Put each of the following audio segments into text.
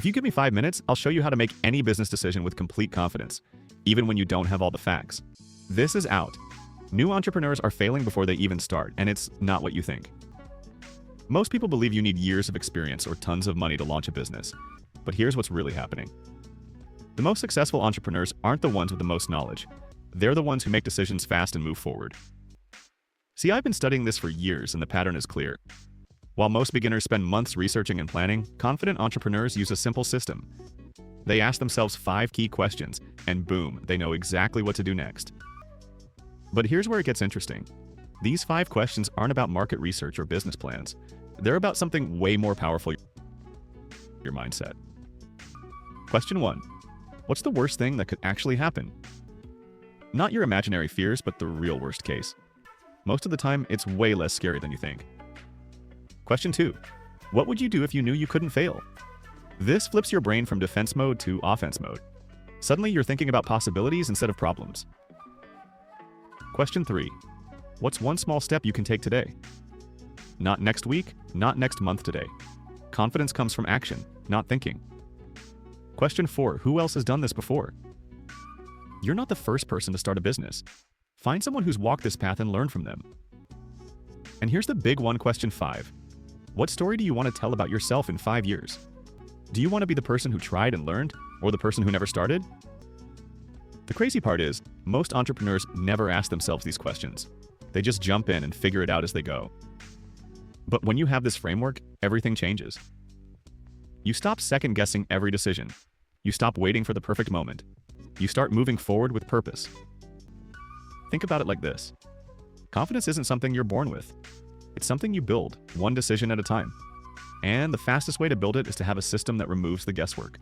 If you give me 5 minutes, I'll show you how to make any business decision with complete confidence, even when you don't have all the facts. This is Out. New entrepreneurs are failing before they even start, and it's not what you think. Most people believe you need years of experience or tons of money to launch a business. But here's what's really happening. The most successful entrepreneurs aren't the ones with the most knowledge. They're the ones who make decisions fast and move forward. See, I've been studying this for years, and the pattern is clear. While most beginners spend months researching and planning, confident entrepreneurs use a simple system. They ask themselves 5 key questions, and boom, they know exactly what to do next. But here's where it gets interesting. These 5 questions aren't about market research or business plans. They're about something way more powerful: your mindset. Question 1. What's the worst thing that could actually happen? Not your imaginary fears, but the real worst case. Most of the time, it's way less scary than you think. Question 2. What would you do if you knew you couldn't fail? This flips your brain from defense mode to offense mode. Suddenly, you're thinking about possibilities instead of problems. Question 3. What's one small step you can take today? Not next week, not next month, today. Confidence comes from action, not thinking. Question 4. Who else has done this before? You're not the first person to start a business. Find someone who's walked this path and learn from them. And here's the big one, question 5. What story do you want to tell about yourself in 5 years? Do you want to be the person who tried and learned, or the person who never started? The crazy part is, most entrepreneurs never ask themselves these questions. They just jump in and figure it out as they go. But when you have this framework, everything changes. You stop second-guessing every decision. You stop waiting for the perfect moment. You start moving forward with purpose. Think about it like this. Confidence isn't something you're born with. It's something you build, one decision at a time. And the fastest way to build it is to have a system that removes the guesswork.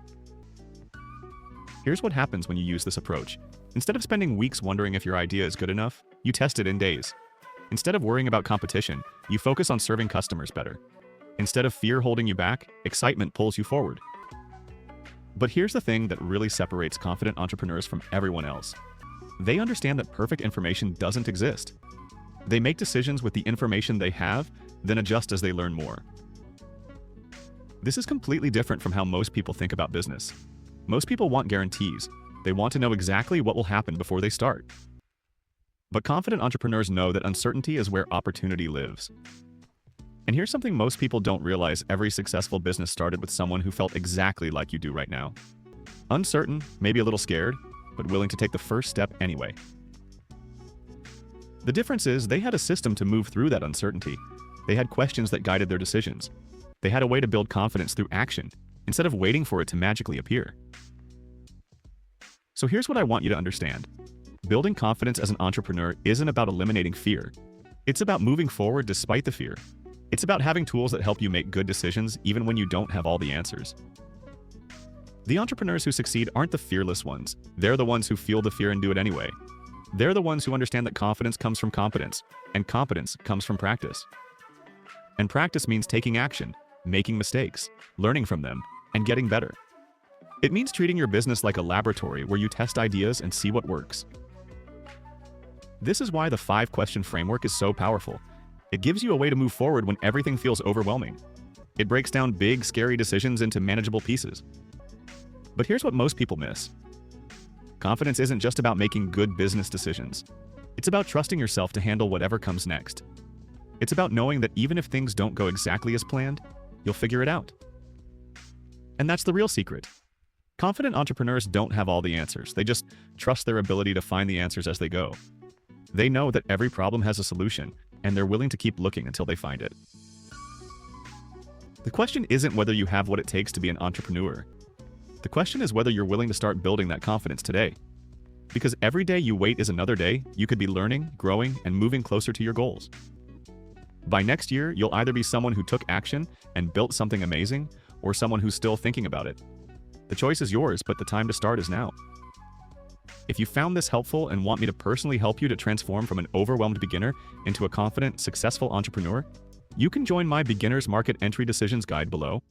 Here's what happens when you use this approach. Instead of spending weeks wondering if your idea is good enough, you test it in days. Instead of worrying about competition, you focus on serving customers better. Instead of fear holding you back, excitement pulls you forward. But here's the thing that really separates confident entrepreneurs from everyone else. They understand that perfect information doesn't exist. They make decisions with the information they have, then adjust as they learn more. This is completely different from how most people think about business. Most people want guarantees. They want to know exactly what will happen before they start. But confident entrepreneurs know that uncertainty is where opportunity lives. And here's something most people don't realize: every successful business started with someone who felt exactly like you do right now. Uncertain, maybe a little scared, but willing to take the first step anyway. The difference is they had a system to move through that uncertainty. They had questions that guided their decisions. They had a way to build confidence through action, instead of waiting for it to magically appear. So here's what I want you to understand. Building confidence as an entrepreneur isn't about eliminating fear. It's about moving forward despite the fear. It's about having tools that help you make good decisions even when you don't have all the answers. The entrepreneurs who succeed aren't the fearless ones. They're the ones who feel the fear and do it anyway. They're the ones who understand that confidence comes from competence, and competence comes from practice. And practice means taking action, making mistakes, learning from them, and getting better. It means treating your business like a laboratory where you test ideas and see what works. This is why the 5-question framework is so powerful. It gives you a way to move forward when everything feels overwhelming. It breaks down big, scary decisions into manageable pieces. But here's what most people miss. Confidence isn't just about making good business decisions. It's about trusting yourself to handle whatever comes next. It's about knowing that even if things don't go exactly as planned, you'll figure it out. And that's the real secret. Confident entrepreneurs don't have all the answers. They just trust their ability to find the answers as they go. They know that every problem has a solution, and they're willing to keep looking until they find it. The question isn't whether you have what it takes to be an entrepreneur. The question is whether you're willing to start building that confidence today. Because every day you wait is another day you could be learning, growing, and moving closer to your goals. By next year, you'll either be someone who took action and built something amazing, or someone who's still thinking about it. The choice is yours, but the time to start is now. If you found this helpful and want me to personally help you to transform from an overwhelmed beginner into a confident, successful entrepreneur, you can join my Beginner's Market Entry Decisions Guide below.